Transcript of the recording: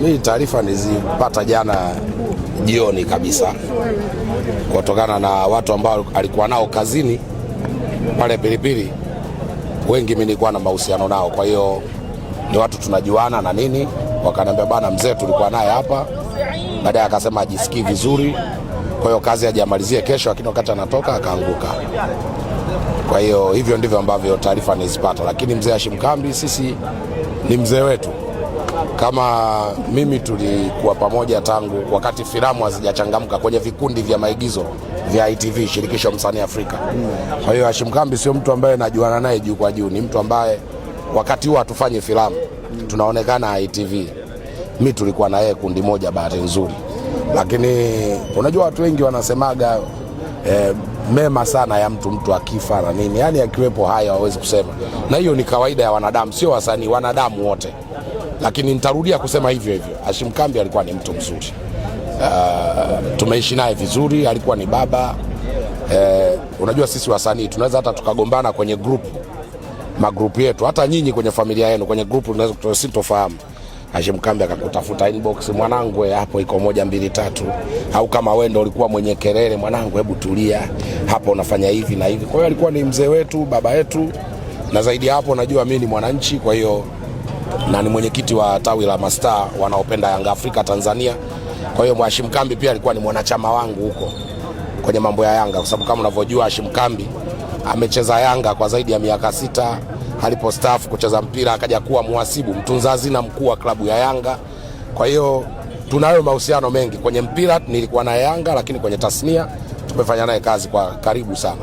Mimi taarifa nilizipata jana jioni kabisa kutokana na watu ambao alikuwa nao kazini pale Pilipili. Wengi mimi nilikuwa na mahusiano nao, kwa hiyo ni watu tunajuana na nini. Wakaniambia bana, mzee tulikuwa naye hapa, baadaye akasema ajisikii vizuri, kwa hiyo kazi hajamalizie kesho, lakini wakati anatoka akaanguka. Kwa hiyo hivyo ndivyo ambavyo taarifa nilizipata, lakini mzee Hashim Kambi sisi ni mzee wetu. Kama mimi tulikuwa pamoja tangu wakati filamu hazijachangamka kwenye vikundi vya maigizo vya ITV, shirikisho msanii Afrika. Kwa hiyo Hashim Kambi sio mtu ambaye najuana naye juu kwa juu, ni mtu ambaye wakati huo hatufanye filamu, tunaonekana ITV. Mimi tulikuwa na yeye kundi moja, bahati nzuri. Lakini unajua watu wengi wanasemaga mema sana ya mtu akifa na nini, yani akiwepo haya hawezi kusema, na hiyo ni kawaida ya wanadamu, sio wasanii, wanadamu wote. Lakini nitarudia kusema hivyo, Hashim Kambi alikuwa ni mtu mzuri. Tumeishi naye vizuri, alikuwa ni baba. Unajua sisi wasanii tunaweza hata tukagombana kwenye magrupu yetu, hata nyinyi kwenye familia yenu kwenye grupu tunaweza kusitofahamu. Hashim Kambi akakutafuta inbox, mwanangu hapo iko 1 2 3, au kama wewe ndio ulikuwa mwenye kelele, mwanangu hebu tulia hapo, unafanya hivi na hivi. Kwa hiyo alikuwa ni mzee wetu, baba yetu, na zaidi hapo najua mimi ni mwananchi, kwa hiyo na ni mwenyekiti wa tawi la mastaa wanaopenda Yanga Afrika Tanzania. Kwa hiyo Hashim Kambi pia alikuwa ni mwanachama wangu huko kwenye mambo ya Yanga, kwa sababu kama unavyojua Hashim Kambi amecheza Yanga kwa zaidi ya miaka 6. Alipostaafu kucheza mpira akaja kuwa muhasibu, mtunza hazina mkuu wa klabu ya Yanga. Kwa hiyo tunayo mahusiano mengi. Kwenye mpira nilikuwa na Yanga, lakini kwenye tasnia tumefanya naye kazi kwa karibu sana.